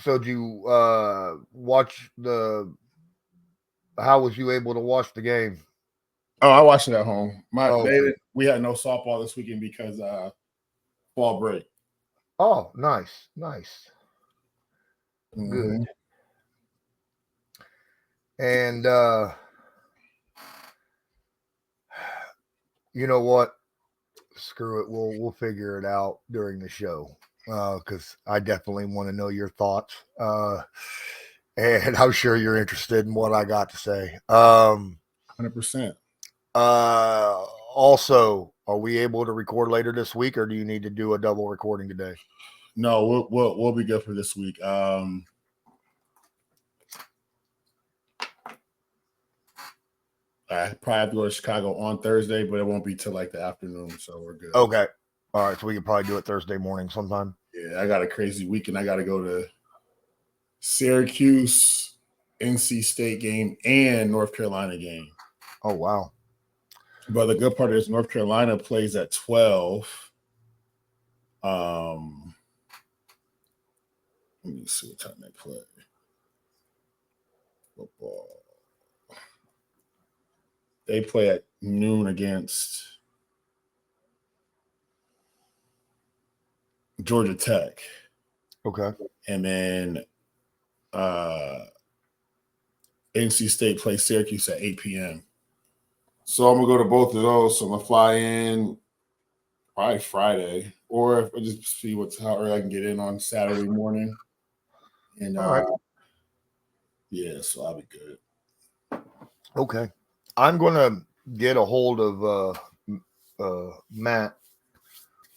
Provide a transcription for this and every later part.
So did you watch the? How was you able to watch the game? Oh, I watched it at home. Oh, okay. We had no softball this weekend because fall break. Oh, nice, nice, good. Mm-hmm. And you know what? Screw it. We'll figure it out during the show because I definitely want to know your thoughts. And I'm sure you're interested in what I got to say. 100%. Also, are we able to record later this week, or do you need to do a double recording today? No, we'll be good for this week. I probably have to go to Chicago on Thursday, but it won't be till like the afternoon, so we're good. Okay. All right, so we can probably do it Thursday morning sometime. Yeah, I got a crazy weekend. I got to go to Syracuse, NC State game, and North Carolina game. Oh, wow. But the good part is North Carolina plays at 12. Let me see what time they play. Football. They play at noon against Georgia Tech. Okay. And then NC State plays Syracuse at 8 p.m. So I'm going to go to both of those. So I'm going to fly in probably Friday, or if I just see how early I can get in on Saturday morning. And all right. Yeah, so I'll be good. Okay. I'm going to get a hold of Matt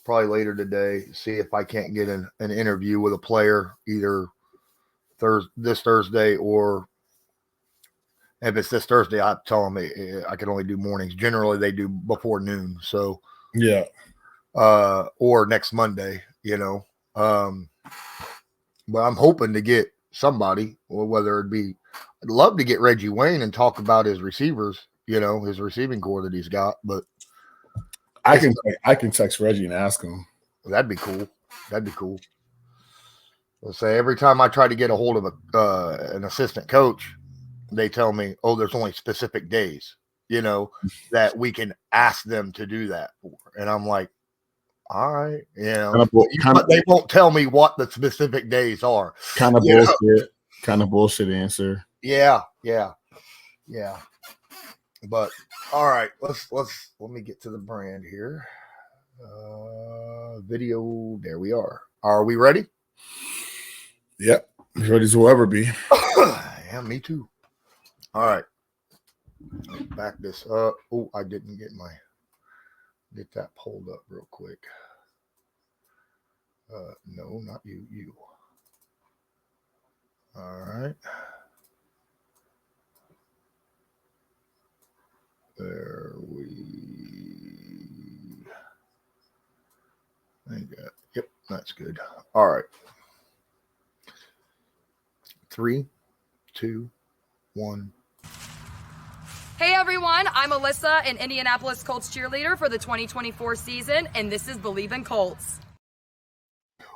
probably later today, see if I can't get an interview with a player either this Thursday, or if it's this Thursday, I tell them I can only do mornings. Generally, they do before noon. So, yeah. Or next Monday, but I'm hoping to get somebody, or whether it be, I'd love to get Reggie Wayne and talk about his receivers, his receiving core that he's got. But I can text Reggie and ask him. That'd be cool. That'd be cool. Let's say every time I try to get a hold of an assistant coach, they tell me, "Oh, there's only specific days, that we can ask them to do that for." And I'm like, all right, but they won't tell me what the specific days are. Kind of bullshit. Kind of bullshit answer. Yeah. But all right, let me get to the brand here. Video. There we are. Are we ready? Yep, as ready as we'll ever be. Yeah, me too. All right. Back this up. Oh, I didn't get that pulled up real quick. No, not you. You. All right. There we. Yep, that's good. All right. 3, 2, 1. Hey everyone, I'm Alyssa, an Indianapolis Colts cheerleader for the 2024 season, and this is Believe in Colts.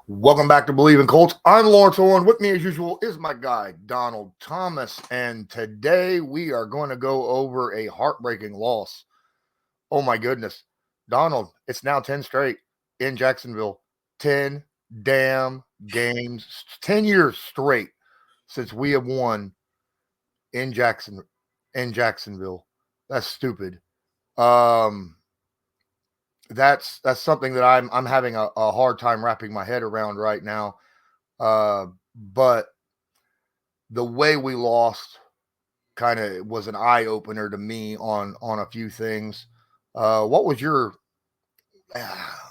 Welcome back to Believe in Colts. I'm Lawrence Owen. With me, as usual, is my guy, Donald Thomas. And today we are going to go over a heartbreaking loss. Oh, my goodness. Donald, it's now 10 straight in Jacksonville. 10 damn games, 10 years straight since we have won in Jacksonville. That's stupid. That's something that I'm having a hard time wrapping my head around right now. But the way we lost kind of was an eye opener to me on a few things. What was your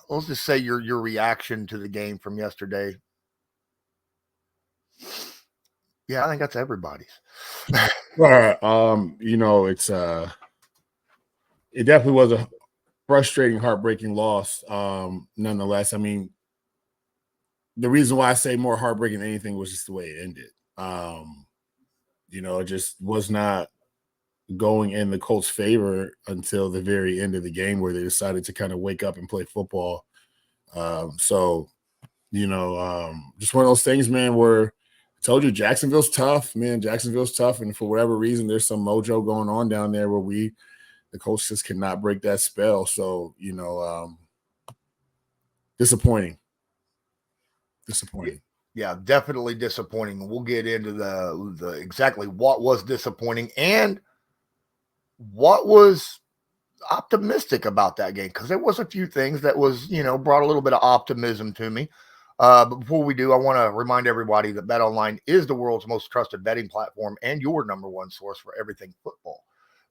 let's just say your reaction to the game from yesterday? Yeah, I think that's everybody's. It's it definitely was a frustrating, heartbreaking loss. Nonetheless, I mean, the reason why I say more heartbreaking than anything was just the way it ended. It just was not going in the Colts' favor until the very end of the game, where they decided to kind of wake up and play football. Just one of those things, man, where Told you Jacksonville's tough, man. Jacksonville's tough, and for whatever reason, there's some mojo going on down there where the Colts just cannot break that spell. So, disappointing. Yeah, definitely disappointing. We'll get into the exactly what was disappointing and what was optimistic about that game, because there was a few things that was, brought a little bit of optimism to me. But before we do, I want to remind everybody that BetOnline is the world's most trusted betting platform and your number one source for everything football.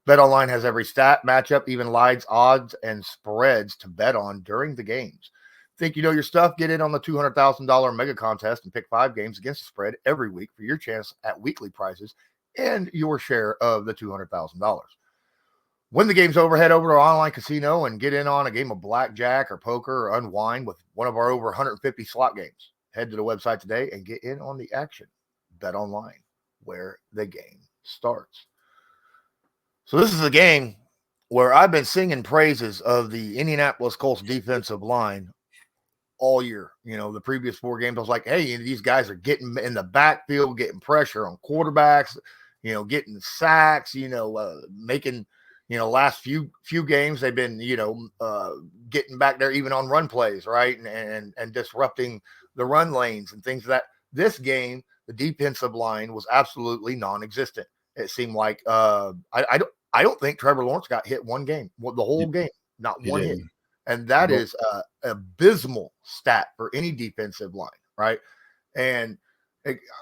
BetOnline has every stat, matchup, even lines, odds, and spreads to bet on during the games. Think you know your stuff? Get in on the $200,000 mega contest and pick 5 games against the spread every week for your chance at weekly prizes and your share of the $200,000. When the game's over, head over to our online casino and get in on a game of blackjack or poker or unwind with one of our over 150 slot games. Head to the website today and get in on the action. Bet online, where the game starts. So this is a game where I've been singing praises of the Indianapolis Colts defensive line all year. The previous 4 games, I was like, hey, these guys are getting in the backfield, getting pressure on quarterbacks, getting sacks, making – last few games they've been, getting back there even on run plays, right, and disrupting the run lanes and things that. This game, the defensive line was absolutely non-existent. It seemed like I don't think Trevor Lawrence got hit one game, the whole game, not one hit, and that is an abysmal stat for any defensive line, right? And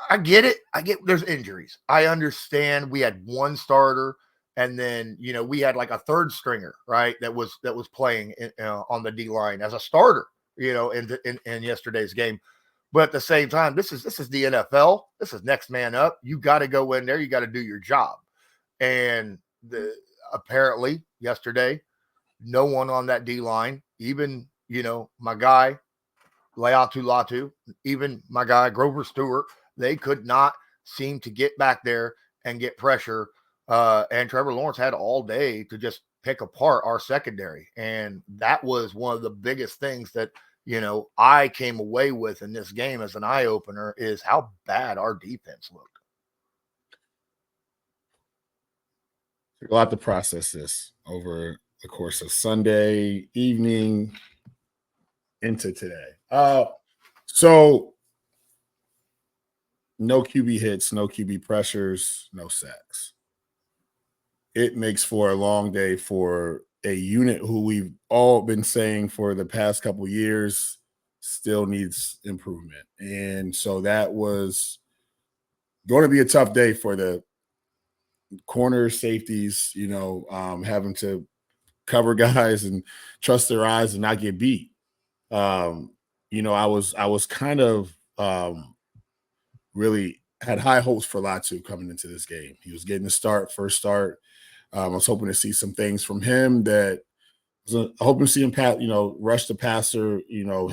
I get it. There's injuries. I understand. We had one starter. And then, we had like a third stringer, right, that was playing on the D line as a starter, in yesterday's game. But at the same time, this is the NFL. This is next man up. You got to go in there. You got to do your job. And apparently yesterday, no one on that D line, even my guy Leatu Latu, even my guy Grover Stewart, they could not seem to get back there and get pressure. And Trevor Lawrence had all day to just pick apart our secondary. And that was one of the biggest things that, I came away with in this game as an eye-opener is how bad our defense looked. Took a lot to process this over the course of Sunday evening into today. So no QB hits, no QB pressures, no sacks. It makes for a long day for a unit who we've all been saying for the past couple of years still needs improvement. And so that was going to be a tough day for the corner safeties, having to cover guys and trust their eyes and not get beat. I was kind of really had high hopes for Latu coming into this game. He was getting the first start. I was hoping to see some things from him that I hope to see him, rush the passer,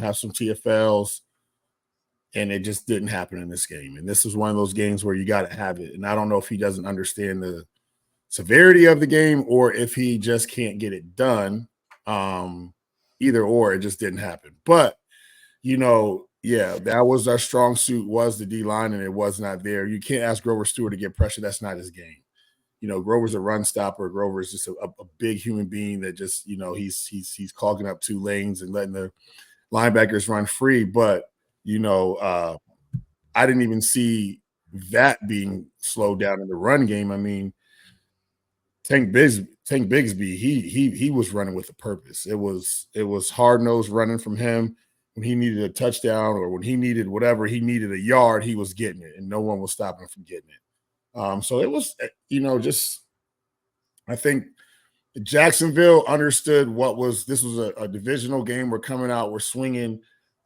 have some TFLs, and it just didn't happen in this game. And this is one of those games where you got to have it. And I don't know if he doesn't understand the severity of the game or if he just can't get it done. Either or, it just didn't happen. But, that was our strong suit, was the D-line, and it was not there. You can't ask Grover Stewart to get pressure. That's not his game. Grover's a run stopper. Grover is just a big human being that just, he's clogging up 2 lanes and letting the linebackers run free. But, I didn't even see that being slowed down in the run game. I mean, Tank Bigsby, he was running with a purpose. It was hard-nosed running from him. When he needed a touchdown or when he needed whatever, he needed a yard, he was getting it, and no one was stopping him from getting it. So it was, I think Jacksonville understood this was a divisional game. We're coming out, we're swinging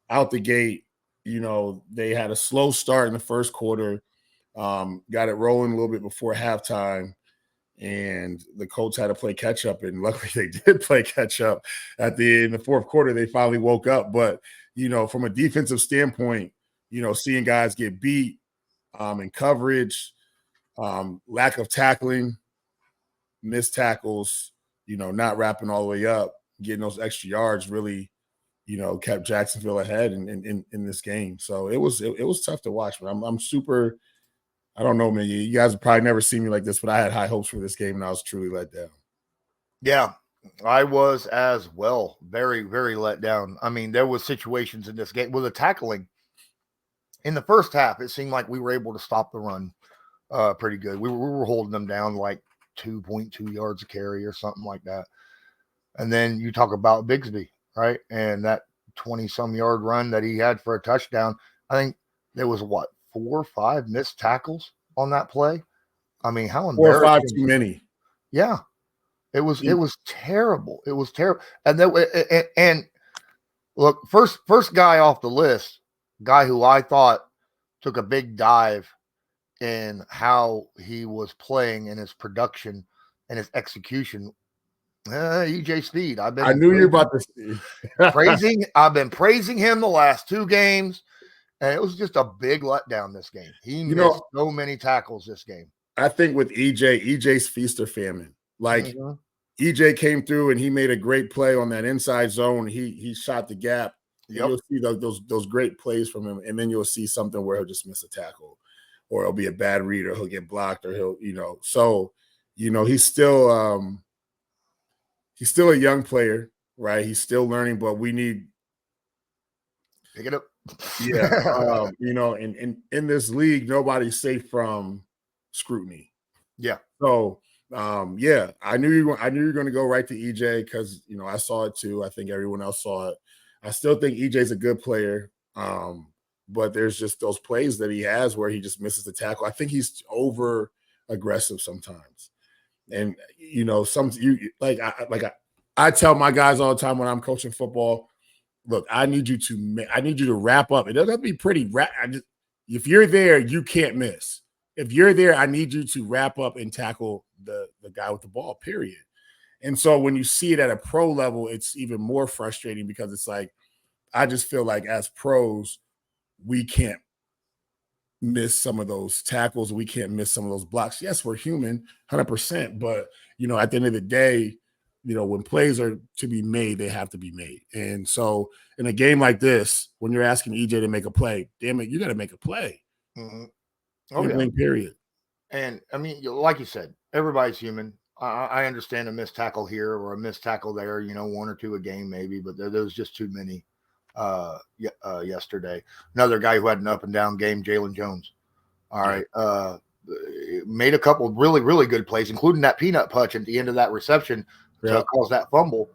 out the gate. They had a slow start in the first quarter, got it rolling a little bit before halftime, and the Colts had to play catch up, and luckily they did play catch up in the fourth quarter. They finally woke up. But, from a defensive standpoint, seeing guys get beat in coverage, lack of tackling, missed tackles, not wrapping all the way up, getting those extra yards really, kept Jacksonville ahead in this game. So it was tough to watch, but I'm super. I don't know, man. You guys have probably never seen me like this, but I had high hopes for this game, and I was truly let down. Yeah, I was as well. Very, very let down. I mean, there was situations in this game with the tackling. In the first half, it seemed like we were able to stop the run pretty good. We were holding them down like 2.2 yards a carry or something like that. And then you talk about Bigsby, right? And that 20-some yard run that he had for a touchdown. I think there was, 4 or 5 missed tackles on that play. I mean, how 4 or 5 embarrassing. too many. Yeah. It was terrible. It was terrible. And then and look, first guy off the list, guy who I thought took a big dive in how he was playing and his production and his execution. EJ Speed. I knew you were about to see. I've been praising him the last 2 games, and it was just a big letdown this game. He missed so many tackles this game. I think with EJ's feast or famine. Like EJ came through and he made a great play on that inside zone. He shot the gap. Yep. You'll see those great plays from him, and then you'll see something where he'll just miss a tackle, or it'll be a bad read, or he'll get blocked, or he'll So he's still a young player, right? He's still learning, but we need pick it up. Yeah, in this league, nobody's safe from scrutiny. Yeah. So. I knew you were going to go right to EJ because I saw it too. I think everyone else saw it. I still think EJ's a good player, but there's just those plays that he has where he just misses the tackle. I think he's over aggressive sometimes, and I tell my guys all the time when I'm coaching football, look, I need you to wrap up. It doesn't have to be pretty. If you're there, you can't miss. If you're there, I need you to wrap up and tackle the guy with the ball, period. And so when you see it at a pro level, it's even more frustrating because it's like, I just feel like as pros, we can't miss some of those tackles. We can't miss some of those blocks. Yes, we're human, 100%. But, at the end of the day, when plays are to be made, they have to be made. And so in a game like this, when you're asking EJ to make a play, damn it, you got to make a play. Mm-hmm. Period. And I mean, like you said, everybody's human. I understand a missed tackle here or a missed tackle there, 1 or 2 a game maybe, but there was just too many yesterday. Another guy who had an up and down game, Jalen Jones. All right. Made a couple really, really good plays, including that peanut punch at the end of that reception to cause that fumble.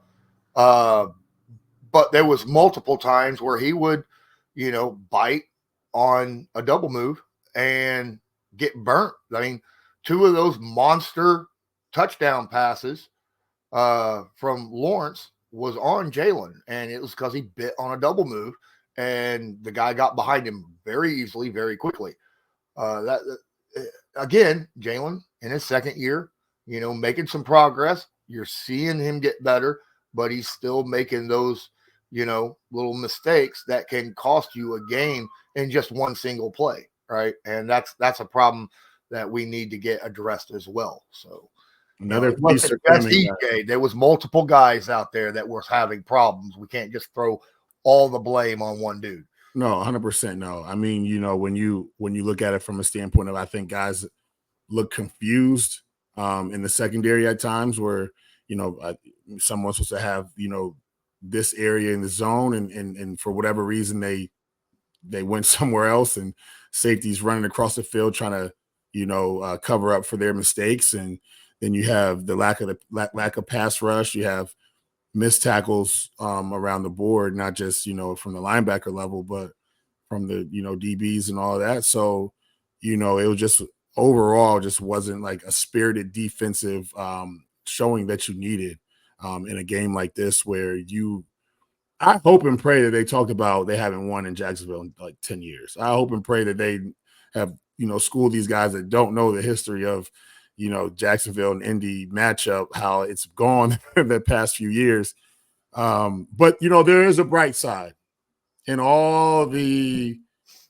But there was multiple times where he would, bite on a double move and get burnt. I mean, 2 of those monster touchdown passes from Lawrence was on Jalen, and it was because he bit on a double move, and the guy got behind him very easily, very quickly. Again, Jalen in his second year, making some progress. You're seeing him get better, but he's still making those, little mistakes that can cost you a game in just one single play. Right. And that's a problem that we need to get addressed as well. So another piece of EJ. There was multiple guys out there that were having problems. We can't just throw all the blame on one dude. No, 100% no. I mean, when you look at it from a standpoint of, I think guys look confused in the secondary at times where, someone's supposed to have, this area in the zone and for whatever reason they went somewhere else, and safety's running across the field trying to, cover up for their mistakes. And then you have the lack of pass rush. You have missed tackles around the board, not just, from the linebacker level, but from the, DBs and all that. So, it was just overall just wasn't like a spirited defensive showing that you needed in a game like this where I hope and pray that they talked about they haven't won in Jacksonville in like 10 years. I hope and pray that they have, schooled these guys that don't know the history of, Jacksonville and Indy matchup, how it's gone the past few years. But, there is a bright side in all the,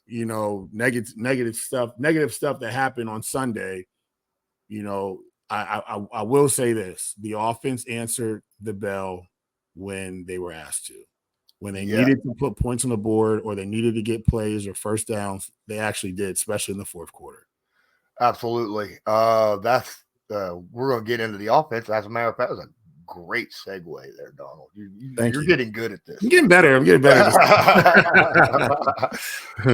negative stuff that happened on Sunday. I will say this, the offense answered the bell when they were asked to. When they Yeah. needed to put points on the board or they needed to get plays or first downs, they actually did, especially in the fourth quarter. Absolutely. That's we're gonna get into the offense. As a matter of fact, that was a great segue there, Donald. Thank You're you. getting good at this. I'm getting better. I'm getting better.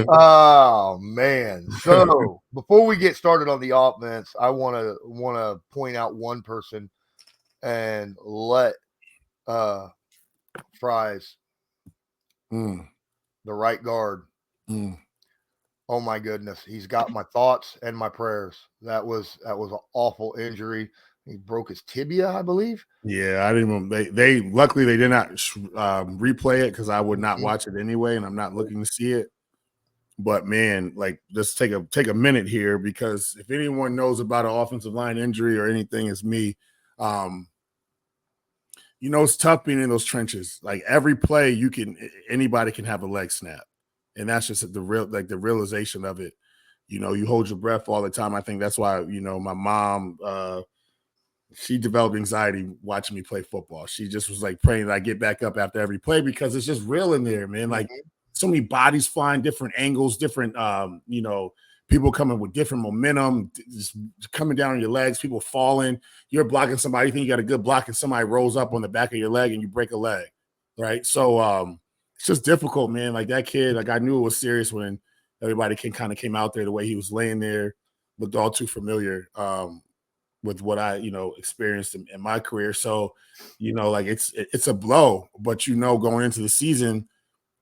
Oh man. So before we get started on the offense, I wanna point out one person and let Fries, Mm, the right guard. mm. Oh my goodness, he's got my thoughts and my prayers. That was an awful injury. He broke his tibia, I believe. Yeah, I didn't even. They luckily they did not replay it because I would not watch it anyway, and I'm not looking to see it. But man, like, just take a minute here, because if anyone knows about an offensive line injury or anything, it's me. It's tough being in those trenches. Like, every play, anybody can have a leg snap, and that's just the realization of it. You hold your breath all the time. I think that's why my mom, she developed anxiety watching me play football. She just was like praying that I get back up after every play, because it's just real in there, man. Like, so many bodies flying, different angles, different, people coming with different momentum, just coming down on your legs, people falling. You're blocking somebody, you think you got a good block, and somebody rolls up on the back of your leg and you break a leg, right? So it's just difficult, man. Like, that kid, like, I knew it was serious when everybody came out there. The way he was laying there looked all too familiar with what I, experienced in my career. So, like, it's a blow, but going into the season,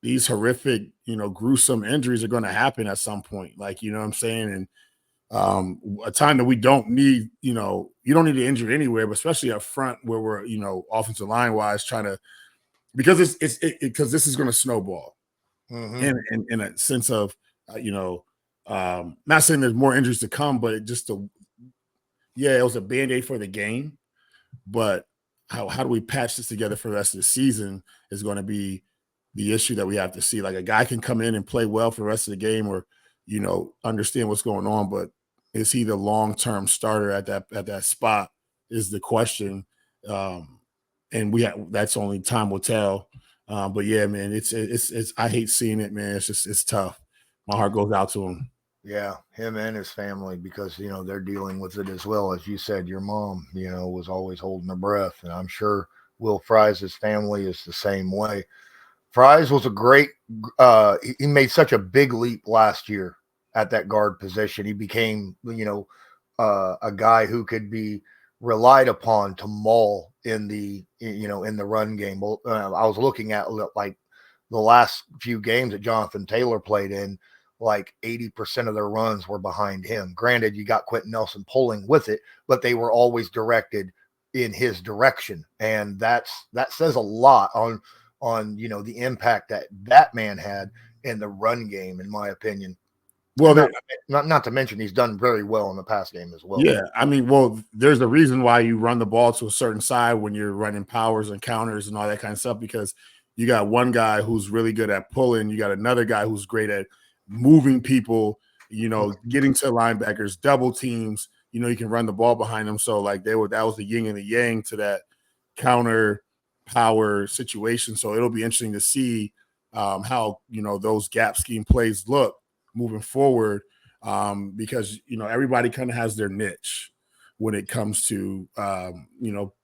these horrific, gruesome injuries are going to happen at some point. Like, you know what I'm saying? And a time that we don't need, you don't need to injure anywhere, but especially up front where we're, offensive line wise, trying to, because because this is going to snowball in a sense of, not saying there's more injuries to come, but it was a Band-Aid for the game, but how do we patch this together for the rest of the season is going to be the issue that we have to see. Like, a guy can come in and play well for the rest of the game, or, understand what's going on, but is he the long-term starter at that spot is the question. And that's only time will tell. But yeah, man, it's I hate seeing it, man. It's tough. My heart goes out to him. Yeah, him and his family, because they're dealing with it as well. As you said, your mom, was always holding her breath, and I'm sure Will Fries' family is the same way. Fries was a great. He made such a big leap last year at that guard position. He became, a guy who could be relied upon to maul in the run game. Well, I was looking at like the last few games that Jonathan Taylor played in. Like 80% of their runs were behind him. Granted, you got Quentin Nelson pulling with it, but they were always directed in his direction, and that says a lot on the impact that man had in the run game, in my opinion. Well, not to mention he's done very well in the pass game as well. Yeah, I mean, there's a reason why you run the ball to a certain side when you're running powers and counters and all that kind of stuff, because you got one guy who's really good at pulling, you got another guy who's great at moving people, getting to linebackers, double teams, you can run the ball behind them. So, like, that was the yin and the yang to that counter power situation. So it'll be interesting to see how, those gap scheme plays look moving forward, because, everybody kind of has their niche when it comes to,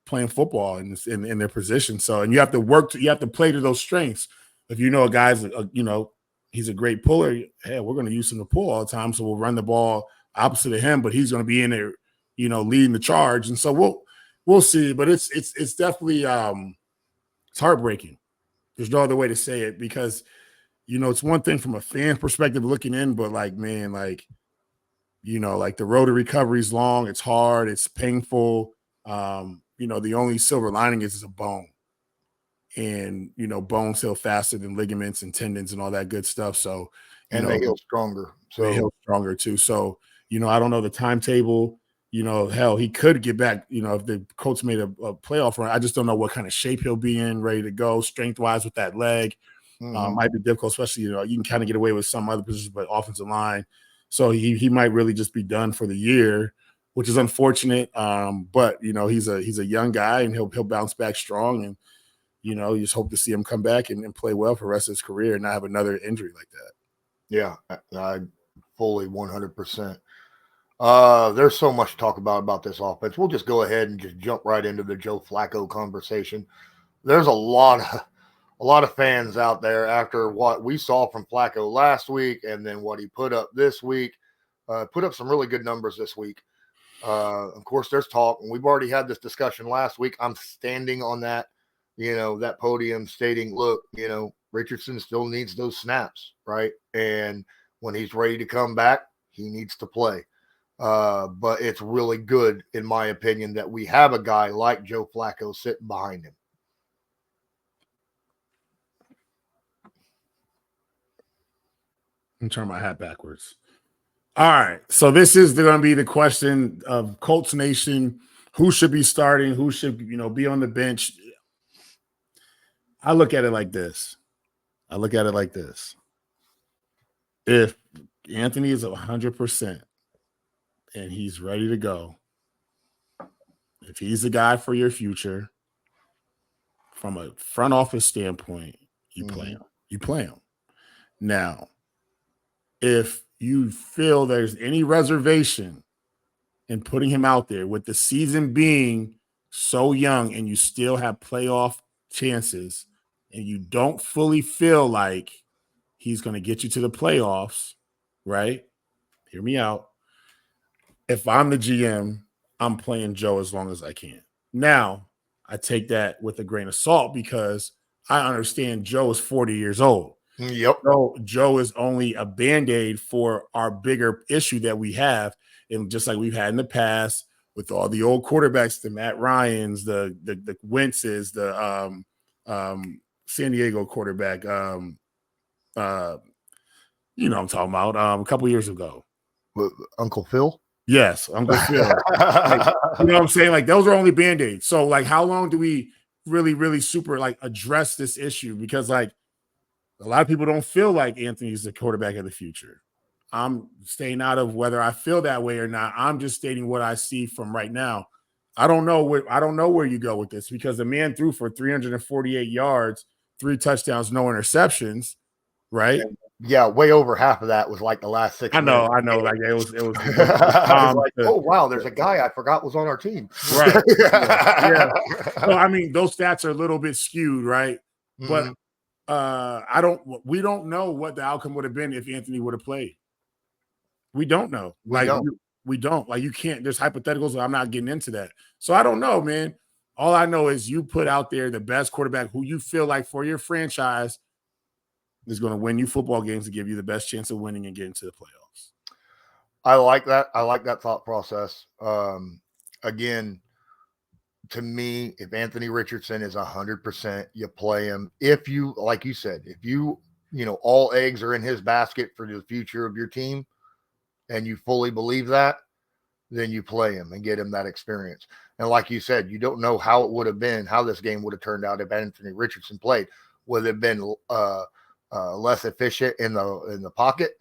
playing football in their position. So, and you have to play to those strengths. If a guy's, he's a great puller, hey, we're going to use him to pull all the time. So we'll run the ball opposite of him, but he's going to be in there, leading the charge. And so we'll see, but it's definitely, it's heartbreaking. There's no other way to say it, because, it's one thing from a fan perspective looking in, but like, man, like, like, the road to recovery is long. It's hard. It's painful. The only silver lining is it's a bone. And, bones heal faster than ligaments and tendons and all that good stuff. So, they heal stronger. So they heal stronger too. So, I don't know the timetable. Hell, he could get back, if the Colts made a playoff run. I just don't know what kind of shape he'll be in, ready to go strength-wise with that leg. Might be difficult, especially, you can kind of get away with some other positions, but offensive line. So he might really just be done for the year, which is unfortunate. But, he's a young guy, and he'll bounce back strong. And, you know, you just hope to see him come back and play well for the rest of his career and not have another injury like that. Yeah, I fully 100%. There's so much to talk about this offense. We'll just go ahead and just jump right into the Joe Flacco conversation. There's a lot of fans out there after what we saw from Flacco last week and then what he put up this week. Put up some really good numbers this week. Of course, there's talk, and we've already had this discussion last week. I'm standing on that, that podium stating, look, Richardson still needs those snaps, right? And when he's ready to come back, he needs to play. But it's really good, in my opinion, that we have a guy like Joe Flacco sitting behind him. I'm turning my hat backwards. All right. So this is going to be the question of Colts Nation. Who should be starting? Who should, be on the bench? I look at it like this. If Anthony is 100% and he's ready to go, if he's the guy for your future, from a front office standpoint, you play him. You play him. Now, if you feel there's any reservation in putting him out there with the season being so young and you still have playoff chances and you don't fully feel like he's going to get you to the playoffs, right? Hear me out. If I'm the GM, I'm playing Joe as long as I can. Now, I take that with a grain of salt because I understand Joe is 40 years old. Yep. So Joe is only a Band-Aid for our bigger issue that we have. And just like we've had in the past with all the old quarterbacks, the Matt Ryans, the Wentzes, the San Diego quarterback, I'm talking about a couple years ago. Uncle Phil? Yes, Uncle Phil. You know what I'm saying? Like, those are only Band-Aids. So, like, how long do we really, really super, address this issue? Because, a lot of people don't feel like Anthony's the quarterback of the future. I'm staying out of whether I feel that way or not. I'm just stating what I see from right now. I don't know where you go with this because the man threw for 348 yards, 3 touchdowns, no interceptions, right? Yeah, way over half of that was the last 6 minutes. I know. Like it was oh wow, there's a guy I forgot was on our team. Right. Yeah. So I mean, those stats are a little bit skewed, right? But we don't know what the outcome would have been if Anthony would have played. We don't know. We don't. You can't. There's hypotheticals. I'm not getting into that. So I don't know, man. All I know is you put out there the best quarterback who you feel like for your franchise is going to win you football games to give you the best chance of winning and getting to the playoffs. I like that. I like that thought process. Again, to me, if Anthony Richardson is 100%, you play him. If you, like you said, if you all eggs are in his basket for the future of your team and you fully believe that, then you play him and get him that experience. And like you said, you don't know how it would have been, how this game would have turned out if Anthony Richardson played. Would it have been less efficient in the pocket?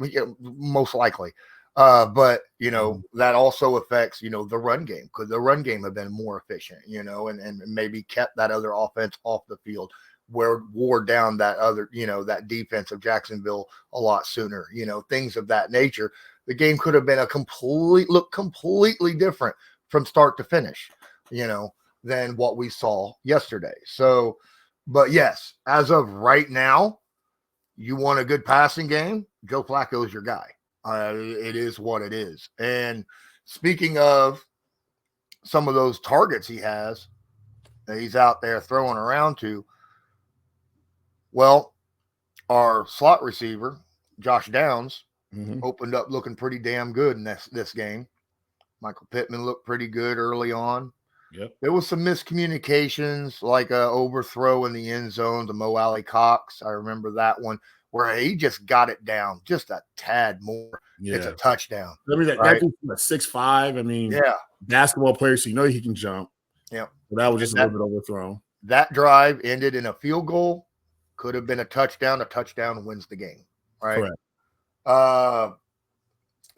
Most likely. But that also affects, the run game. Could the run game have been more efficient, and maybe kept that other offense off the field, wore down that other, that defense of Jacksonville a lot sooner, things of that nature. The game could have been completely different from start to finish, than what we saw yesterday. So, but yes, as of right now, you want a good passing game, Joe Flacco is your guy. It is what it is. And speaking of some of those targets he has that he's out there throwing around to, well, our slot receiver, Josh Downs, opened up looking pretty damn good in this game. Michael Pittman looked pretty good early on. Yep. There was some miscommunications, like a overthrow in the end zone to Mo Alley Cox. I remember that one where he just got it down just a tad more. Yeah. It's a touchdown. I mean, that dude's 6'5". I mean, basketball player, so he can jump. Yeah. So that was just a little bit overthrown. That drive ended in a field goal. Could have been a touchdown. A touchdown wins the game. Right. Correct.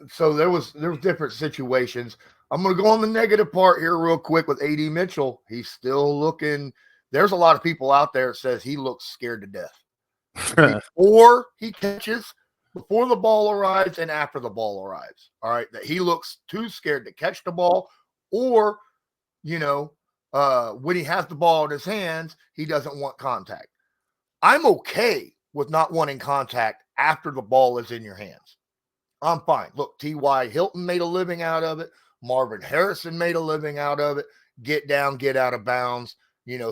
So there was different situations. I'm going to go on the negative part here real quick with AD Mitchell. He's still looking there's a lot of people out there that says he looks scared to death before he catches, before the ball arrives, and after the ball arrives. All right, that he looks too scared to catch the ball, or when he has the ball in his hands, he doesn't want contact. I'm okay with not wanting contact after the ball is in your hands. I'm fine. Look, T.Y. Hilton made a living out of it. Marvin Harrison made a living out of it. Get down, get out of bounds,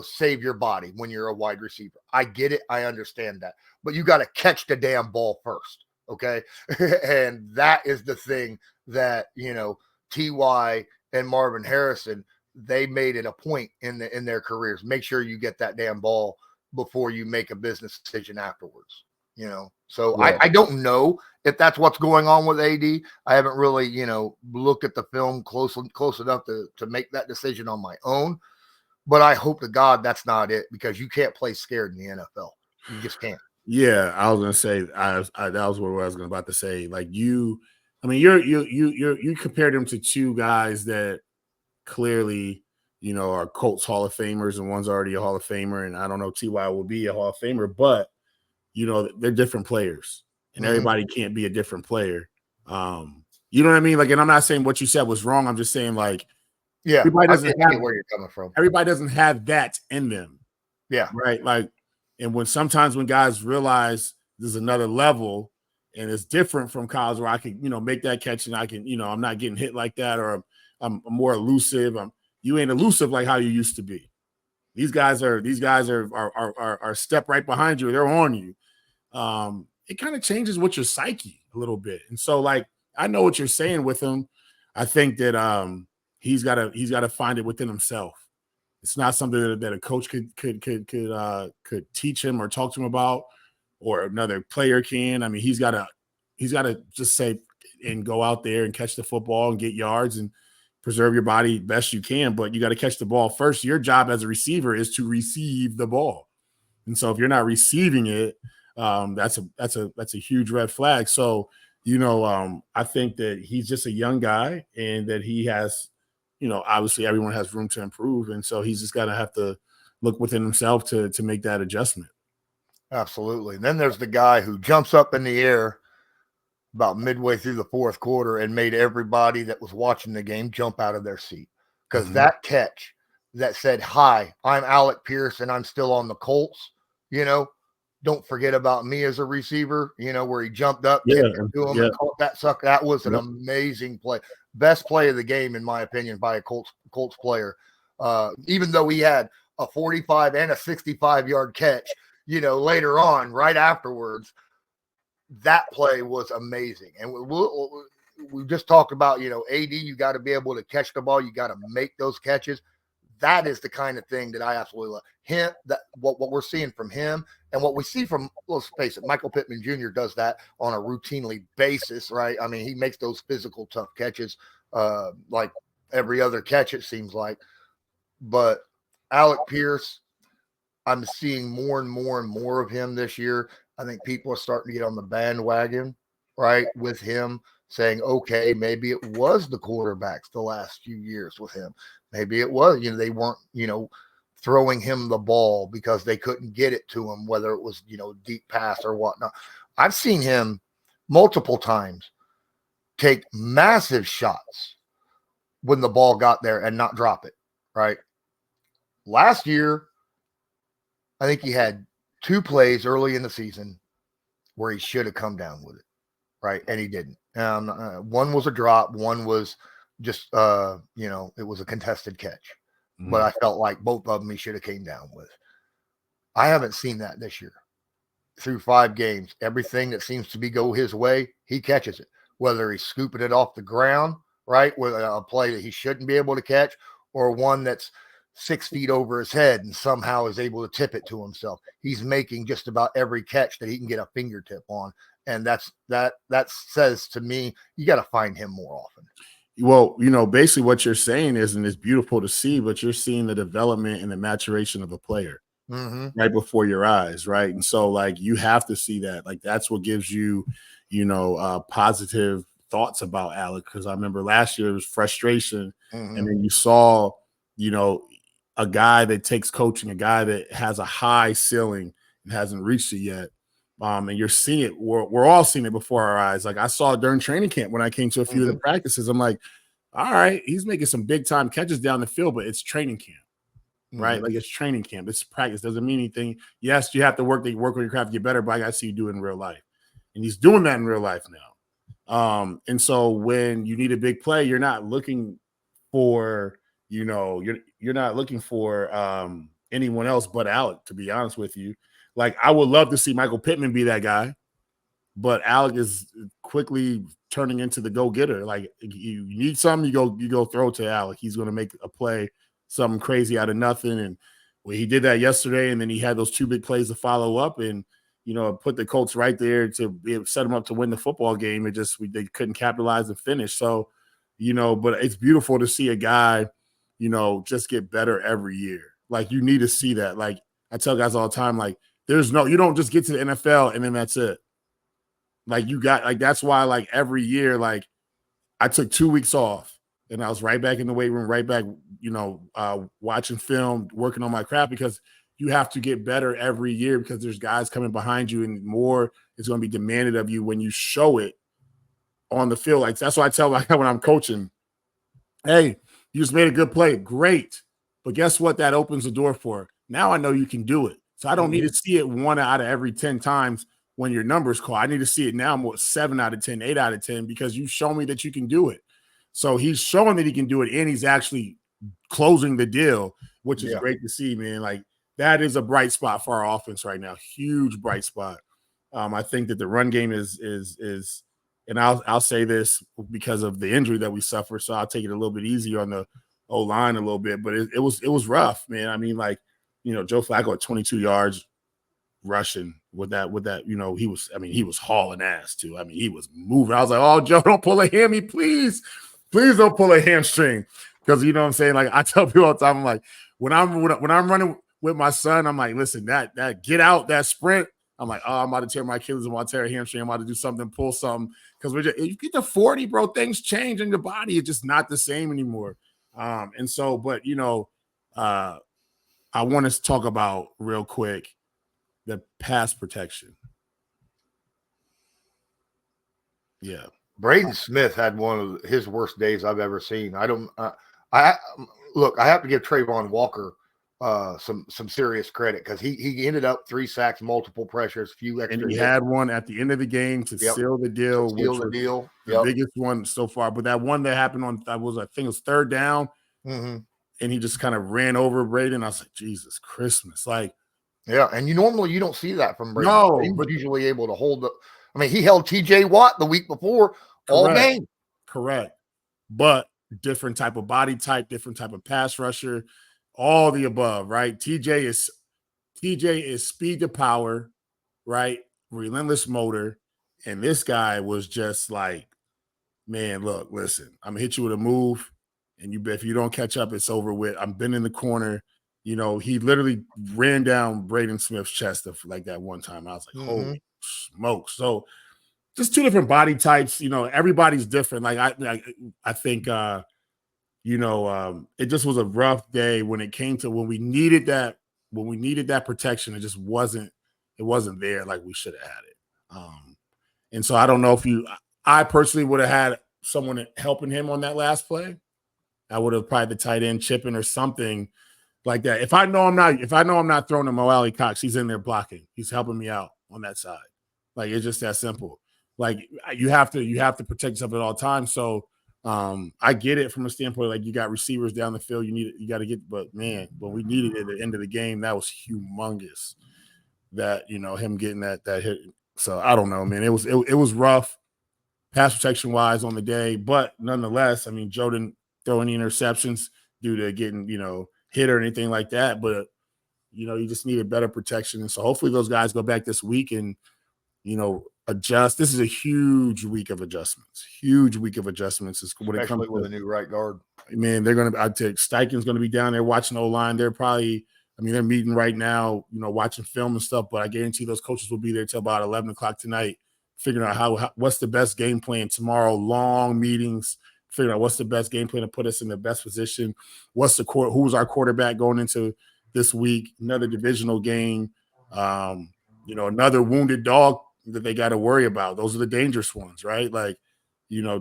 save your body when you're a wide receiver. I get it. I understand that. But you got to catch the damn ball first, okay? And that is the thing that, T.Y. and Marvin Harrison, they made it a point in their careers. Make sure you get that damn ball before you make a business decision afterwards, So yeah. I don't know if that's what's going on with AD. I haven't really, looked at the film close enough to make that decision on my own. But I hope to God that's not it, because you can't play scared in the NFL. You just can't. Yeah, I was gonna say that was what I was about to say. Like you compared them to two guys that clearly, are Colts Hall of Famers, and one's already a Hall of Famer, and I don't know T.Y. will be a Hall of Famer, but they're different players, and everybody can't be a different player. You know what I mean? Like, and I'm not saying what you said was wrong. I'm just saying, like, yeah, everybody doesn't have where you're coming from. Everybody doesn't have that in them. Yeah, right. Like, and sometimes when guys realize there's another level and it's different from college, where I can, make that catch and I can, I'm not getting hit like that, or I'm more elusive. You ain't elusive like how you used to be. These guys are a step right behind you. They're on you. It kind of changes what your psyche a little bit. And so, like, I know what you're saying with him. I think that he's got to find it within himself. It's not something that a coach could teach him or talk to him about, or another player can. I mean, he's got to just say and go out there and catch the football and get yards and preserve your body best you can. But you got to catch the ball first. Your job as a receiver is to receive the ball. And so if you're not receiving it, that's a huge red flag. So, I think that he's just a young guy, and that he has, obviously everyone has room to improve. And so he's just got to have to look within himself to make that adjustment. Absolutely. And then there's the guy who jumps up in the air about midway through the fourth quarter and made everybody that was watching the game jump out of their seat. Because that catch that said, "Hi, I'm Alec Pierce and I'm still on the Colts," don't forget about me as a receiver, where he jumped up, tipped it to him, and caught that sucker. That was an amazing play. Best play of the game, in my opinion, by a Colts player. Even though he had a 45 and a 65-yard catch, later on, right afterwards, that play was amazing. And we just talked about, AD, you got to be able to catch the ball. You got to make those catches. That is the kind of thing that I absolutely love. Him, that what we're seeing from him, and what we see from, let's face it, Michael Pittman Jr. does that on a routinely basis, right? I mean, he makes those physical, tough catches like every other catch, it seems like. But Alec Pierce, I'm seeing more and more and more of him this year. I think people are starting to get on the bandwagon, right, with him, saying, okay, maybe it was the quarterbacks the last few years with him. Maybe it was, they weren't, throwing him the ball because they couldn't get it to him, whether it was, deep pass or whatnot. I've seen him multiple times take massive shots when the ball got there and not drop it, right? Last year, I think he had 2 plays early in the season where he should have come down with it, right? And he didn't. One was a drop. One was just, it was a contested catch. But I felt like both of them he should have came down with. I haven't seen that this year. Through 5 games, everything that seems to be go his way, he catches it. Whether he's scooping it off the ground, right, with a play that he shouldn't be able to catch, or one that's 6 feet over his head and somehow is able to tip it to himself. He's making just about every catch that he can get a fingertip on. And that says to me, you got to find him more often. Well, basically what you're saying is, and it's beautiful to see, but you're seeing the development and the maturation of a player right before your eyes, right? And so, like, you have to see that. Like, that's what gives you, positive thoughts about Alec. Because I remember last year it was frustration, and then you saw, a guy that takes coaching, a guy that has a high ceiling and hasn't reached it yet. And you're seeing it. We're all seeing it before our eyes. Like I saw it during training camp when I came to a few of the practices. I'm like, all right, he's making some big time catches down the field, but it's training camp, right? Like it's training camp. It's practice. Doesn't mean anything. Yes, you have to work on your craft to get better, but I got to see you do it in real life. And he's doing that in real life now. And so when you need a big play, you're not looking for, you're not looking for anyone else but Alec, to be honest with you. Like I would love to see Michael Pittman be that guy, but Alec is quickly turning into the go-getter. Like you need something, you go throw to Alec. He's going to make a play, something crazy out of nothing. And he did that yesterday, and then he had those 2 big plays to follow up, and put the Colts right there to be able to set them up to win the football game. They couldn't capitalize and finish. So, but it's beautiful to see a guy, just get better every year. Like you need to see that. Like I tell guys all the time, like you don't just get to the NFL and then that's it. Like that's why like every year, like I took 2 weeks off and I was right back in the weight room, right back, watching film, working on my craft, because you have to get better every year because there's guys coming behind you and more is going to be demanded of you when you show it on the field. Like that's why I tell like when I'm coaching, hey, you just made a good play. Great. But guess what? That opens the door for. Now I know you can do it. So I don't need to see it 1 out of every 10 times when your numbers call. I need to see it now more 7 out of 10, 8 out of 10, because you show me that you can do it. So he's showing that he can do it, and he's actually closing the deal, which is great to see, man. Like that is a bright spot for our offense right now. Huge bright spot. I think that the run game is, and I'll say this because of the injury that we suffered, so I'll take it a little bit easier on the O-line a little bit, but it was rough, man. I mean, like, Joe Flacco at 22 yards rushing with that, he was hauling ass too. I mean, he was moving. I was like, oh, Joe, don't pull a hammy, please. Please don't pull a hamstring. Because you know what I'm saying? Like I tell people all the time, I'm like, when I'm running with my son, I'm like, listen, that get out, that sprint, I'm like, oh, I'm about to tear my Achilles, I'm about to tear a hamstring, I'm about to do something, pull something. Because you get to 40, bro, things change in your body. It's just not the same anymore. And so, but I want to talk about real quick the pass protection. Yeah. Braden Smith had one of his worst days I've ever seen. I have to give Trayvon Walker some serious credit because he ended up 3 sacks, multiple pressures, few extra. And he had one at the end of the game to seal the deal. The biggest one so far. But that one that happened I think it was 3rd down. Mm-hmm. And he just kind of ran over Braden. I was like, Jesus Christmas. Like, yeah. And you don't see that from Braden. No, he was usually able to hold he held TJ Watt the week before all game. Correct. But different type of body type, different type of pass rusher, all the above, right? TJ is speed to power, right? Relentless motor. And this guy was just like, man, look, listen, I'm gonna hit you with a move. And if you don't catch up, it's over with. I've been in the corner. He literally ran down Braden Smith's chest like that one time. I was like, holy smokes. So just 2 different body types. Everybody's different. Like I think, it just was a rough day when it came to when we needed that protection. It just wasn't there like we should have had it. And so I don't know I personally would have had someone helping him on that last play. I would have probably the tight end chipping or something like that. If I know I'm not throwing to Mo Alley Cox, he's in there blocking. He's helping me out on that side. Like it's just that simple. Like you have to protect yourself at all times. So I get it from a standpoint, like you got receivers down the field, you got to get, but man, when we needed it at the end of the game, that was humongous. That him getting that hit. So I don't know, man. It was rough, pass protection wise on the day, but nonetheless, I mean, Joe didn't throw any interceptions due to getting hit or anything like that, but you just needed better protection. And so hopefully those guys go back this week and adjust. This is a huge week of adjustments. When it comes with a new right guard. Man, I'd take Steichen's going to be down there watching the O-line. They're probably, they're meeting right now, watching film and stuff, but I guarantee those coaches will be there till about 11 o'clock tonight, figuring out what's the best game plan tomorrow, long meetings, figuring out what's the best game plan to put us in the best position. Who's our quarterback going into this week? Another divisional game. Another wounded dog that they got to worry about. Those are the dangerous ones, right? Like,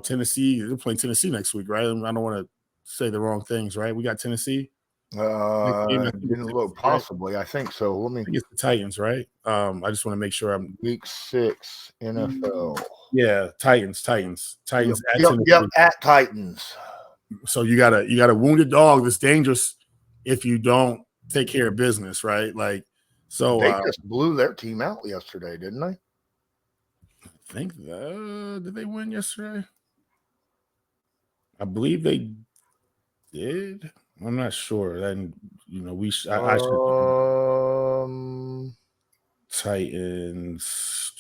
Tennessee. They're playing Tennessee next week, right? I don't want to say the wrong things, right? We got Tennessee. Didn't look possibly. I think so. Let me. I think it's the Titans, right? I just want to make sure I'm Week 6 NFL. Yeah, Titans. Yep, at Titans. So you got a wounded dog that's dangerous if you don't take care of business, right? Like, so they just blew their team out yesterday, didn't they? I think did they win yesterday? I believe they did. I'm not sure. Then I should. Titans.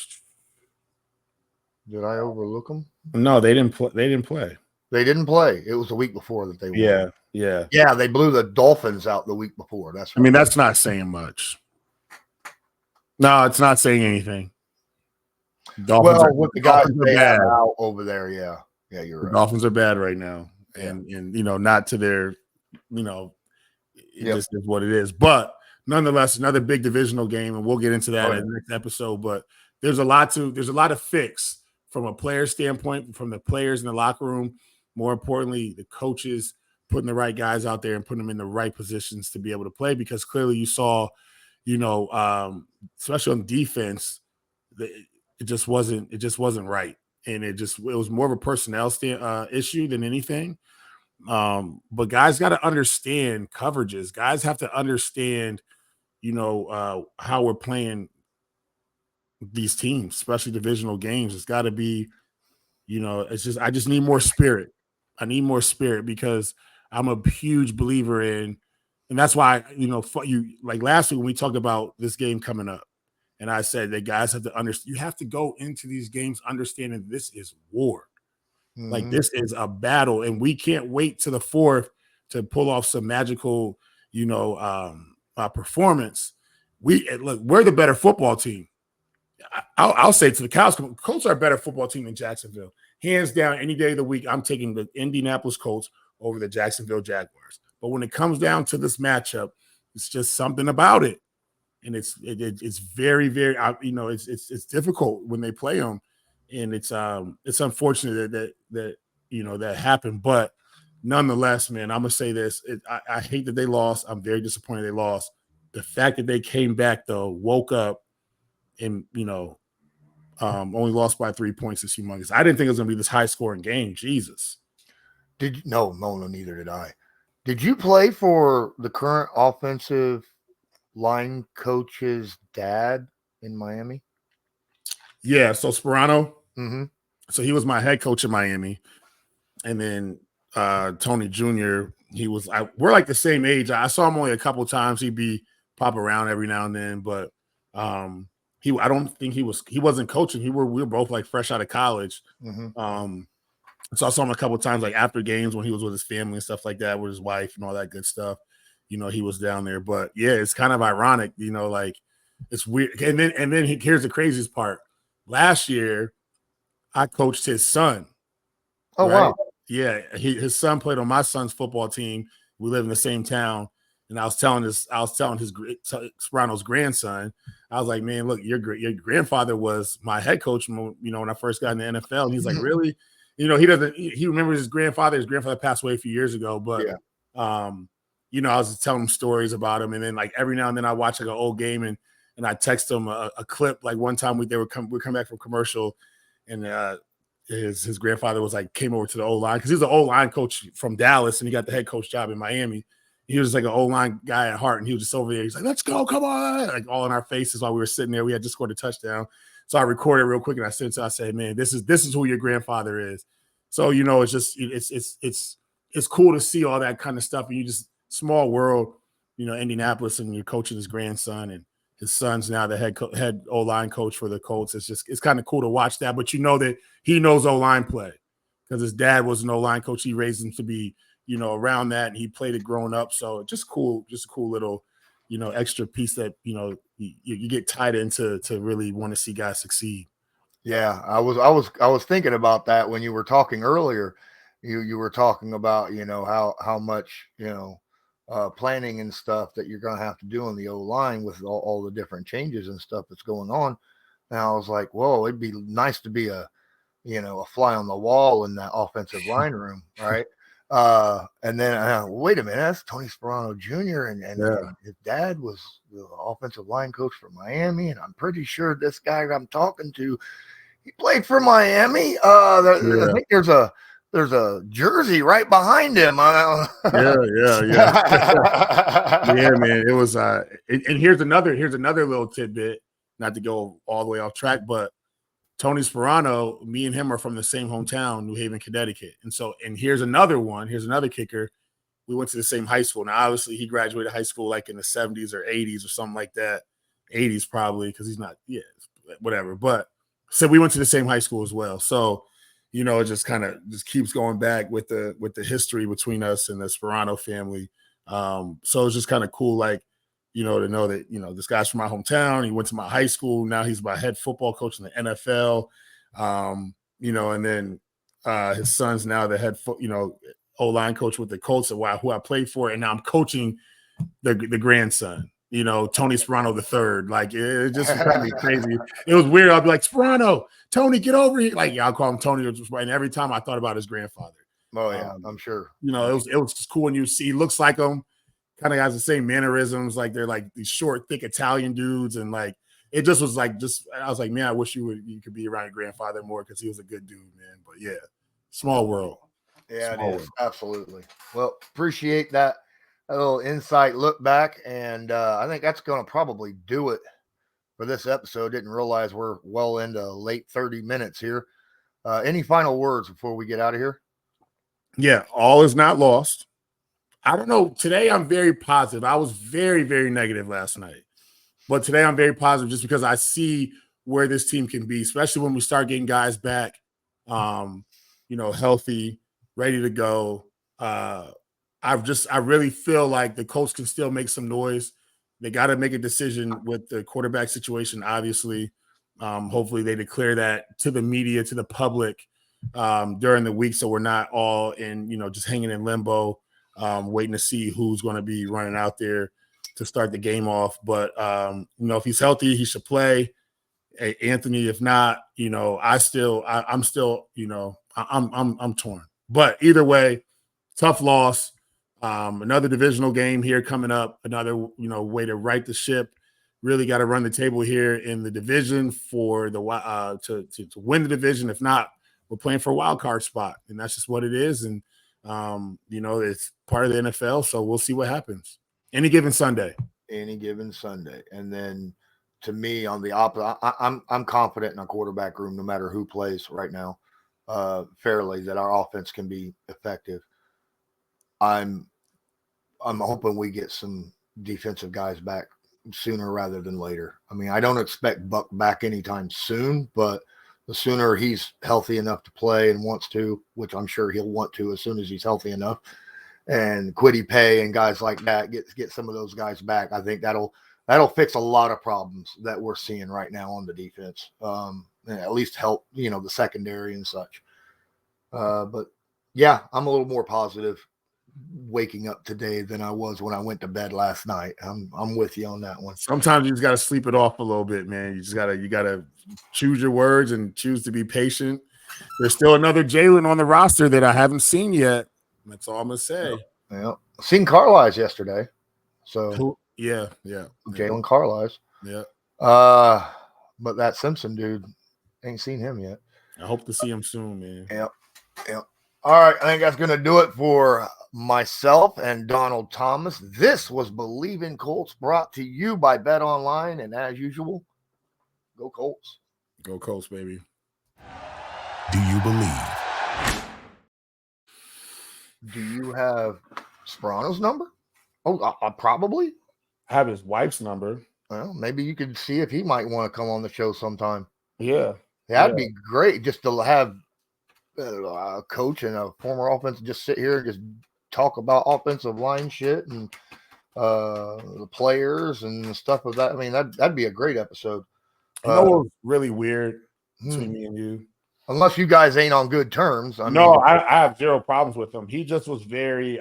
Did I overlook them? No, they didn't play. They didn't play. They didn't play. It was the week before that they won. Yeah. They blew the Dolphins out the week before. That's. I mean, that's not saying much. No, it's not saying anything. Dolphins with the guys they have out over there, yeah, you're right. Dolphins are bad right now, and not to their, it just is what it is. But nonetheless, another big divisional game, and we'll get into that in the next episode. But there's a lot to fix from a player standpoint, from the players in the locker room. More importantly, the coaches putting the right guys out there and putting them in the right positions to be able to play. Because clearly, you saw, especially on defense, it just wasn't right, and it was more of a personnel issue than anything. But guys got to understand coverages. Guys have to understand, how we're playing these teams, especially divisional games. It's got to be, I just need more spirit. I need more spirit because I'm a huge believer in, and that's why, like last week when we talked about this game coming up, and I said that guys have to understand, you have to go into these games understanding this is war. Mm-hmm. Like this is a battle, and we can't wait to the fourth to pull off some magical, performance. We're the better football team. I'll say to the Colts are a better football team than Jacksonville. Hands down, any day of the week, I'm taking the Indianapolis Colts over the Jacksonville Jaguars. But when it comes down to this matchup, it's just something about it. And it's very, very, it's difficult when they play them, and it's unfortunate that happened. But nonetheless, man, I'm gonna say this: I hate that they lost. I'm very disappointed they lost. The fact that they came back though, woke up, and only lost by 3 points is humongous. I didn't think it was gonna be this high scoring game. Jesus. No, neither did I. Did you play for the current offensive line coach's dad in Miami? Yeah, so Sperano. Mm-hmm. So he was my head coach in Miami, and then Tony Jr. We're like the same age. I saw him only a couple times. He'd be pop around every now and then, but I don't think he wasn't coaching. We were both like fresh out of college. Mm-hmm. So I saw him a couple times, like after games when he was with his family and stuff like that, with his wife and all that good stuff. He was down there. But yeah, it's kind of ironic, like it's weird. And then here's the craziest part. Last year, I coached his son. Oh, right? Wow. Yeah, his son played on my son's football team. We live in the same town. And I was telling Sperano's grandson, I was like, man, look, your grandfather was my head coach, when I first got in the NFL. And he's like, really? He remembers his grandfather. His grandfather passed away a few years ago, but I was just telling him stories about him. And then like every now and then I watch like an old game and I text him a clip. Like one time we come back from commercial, and his grandfather came over to the O-line because he was an O-line coach from Dallas, and he got the head coach job in Miami. He was like an O-line guy at heart, and he was just over there. He's like, let's go, come on, like all in our faces while we were sitting there. We had just scored a touchdown. So I recorded real quick and I sent it to him. I said, man, this is who your grandfather is. So, it's just, it's cool to see all that kind of stuff. And you just, small world, Indianapolis, and you're coaching his grandson, and his son's now the head O-line coach for the Colts. It's kind of cool to watch that, but that he knows O-line play because his dad was an O-line coach. He raised him to be, around that, and he played it growing up. So just cool, just a cool little, extra piece that, you get tied into to really want to see guys succeed. Yeah, I was thinking about that when you were talking earlier. you were talking about, how much, planning and stuff that you're going to have to do on the O line with all the different changes and stuff that's going on. And I was like, whoa, it'd be nice to be a fly on the wall in that offensive line room, right? And then wait a minute, that's Tony Sperano Jr. And his dad was the offensive line coach for Miami, and I'm pretty sure this guy I'm talking to, he played for Miami. I think there's a jersey right behind him. Yeah. Yeah, man. It was and here's another little tidbit, not to go all the way off track, but Tony Sperano, me and him are from the same hometown, New Haven, Connecticut. And here's another kicker. We went to the same high school. Now, obviously, he graduated high school like in the 70s or 80s or something like that. 80s probably, because he's not, whatever. But so we went to the same high school as well. So, it just kind of keeps going back with the history between us and the Sperano family. So it's just kind of cool, like, to know that, this guy's from my hometown. He went to my high school. Now he's my head football coach in the NFL. And then his son's now the head, O-line coach with the Colts, who I played for. And now I'm coaching the grandson, Tony Sperano the third. Like, it just kind of crazy. It was weird. I'll be like, Sperano, Tony, get over here. Like, I'll call him Tony. And every time I thought about his grandfather. Oh, yeah, I'm sure. It was just cool when you see, he looks like him. Kind of has the same mannerisms, like they're like these short, thick Italian dudes, and like it just was like I was like, man, I wish you could be around your grandfather more because he was a good dude, man. But yeah, small world. Yeah, it is absolutely. Well, appreciate that little insight look back, and I think that's going to probably do it for this episode. Didn't realize we're well into late 30 minutes here. Any final words before we get out of here? Yeah, all is not lost. I don't know. Today, I'm very positive. I was very, very negative last night. But today, I'm very positive just because I see where this team can be, especially when we start getting guys back, healthy, ready to go. I really feel like the Colts can still make some noise. They got to make a decision with the quarterback situation, obviously. Hopefully, they declare that to the media, to the public during the week so we're not all in, just hanging in limbo. Waiting to see who's going to be running out there to start the game off. But, if he's healthy, he should play. Hey, Anthony, if not, I'm still, I'm torn. But either way, tough loss. Another divisional game here coming up. Another, way to right the ship. Really got to run the table here in the division for the to win the division. If not, we're playing for a wild card spot, and that's just what it is. And it's part of the NFL, so we'll see what happens. Any given Sunday. And then to me, on the opposite, I'm confident in our quarterback room, no matter who plays right now, fairly, that our offense can be effective. I'm hoping we get some defensive guys back sooner rather than later. I mean, I don't expect Buck back anytime soon, but the sooner he's healthy enough to play and wants to, which I'm sure he'll want to as soon as he's healthy enough, and Quiddy Pay and guys like that, get some of those guys back. I think that'll fix a lot of problems that we're seeing right now on the defense. And at least help, the secondary and such. But yeah, I'm a little more positive waking up today than I was when I went to bed last night. I'm with you on that one. Sometimes you just got to sleep it off a little bit, man. You gotta choose your words and choose to be patient. There's still another Jalen on the roster that I haven't seen yet. That's all I'm gonna say. Yeah, seen Carlisle yesterday. So yeah. Jalen Carlisle. Yeah. But that Simpson dude, ain't seen him yet. I hope to see him soon, man. Yep. All right, I think that's gonna do it for myself and Donald Thomas. This was Believe in Colts, brought to you by Bet Online, and as usual, go Colts. Go Colts, baby. Do you believe? Do you have Sperano's number? Oh, probably. I have his wife's number. Well, maybe you could see if he might want to come on the show sometime. Yeah. That'd be great, just to have a coach and a former offense just sit here and just talk about offensive line shit and the players and stuff of that. I mean, that'd be a great episode. You know what was really weird between me and you? Unless you guys ain't on good terms. I No, mean, I have zero problems with him. He just was very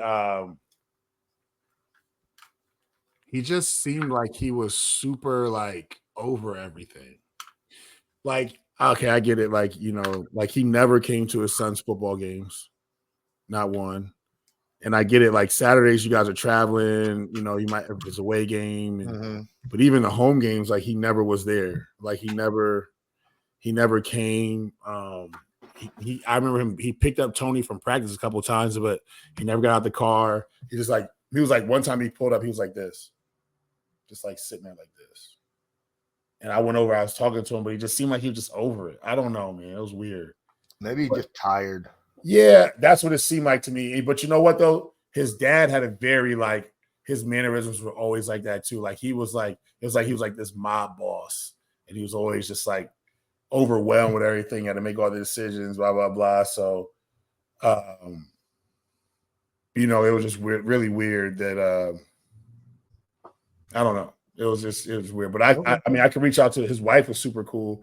he just seemed like he was super like over everything. Like, okay, I get it. Like, like he never came to his son's football games, not one. And I get it. Like Saturdays, you guys are traveling. You might if it's a away game, but even the home games, like he never was there. Like he never came. I remember him. He picked up Tony from practice a couple of times, but he never got out the car. He was like one time he pulled up. He was like this, just like sitting there like this. And I went over. I was talking to him, but he just seemed like he was just over it. I don't know, man. It was weird. maybe he's just tired. Yeah, that's what it seemed like to me. But you know what though? His dad had a very like his mannerisms were always like that too. Like he was like it was like he was like this mob boss, and he was always just like overwhelmed with everything. Had to make all the decisions, blah blah blah. So, it was just weird, really weird that I don't know. It was weird. But I mean, I could reach out to his wife was super cool.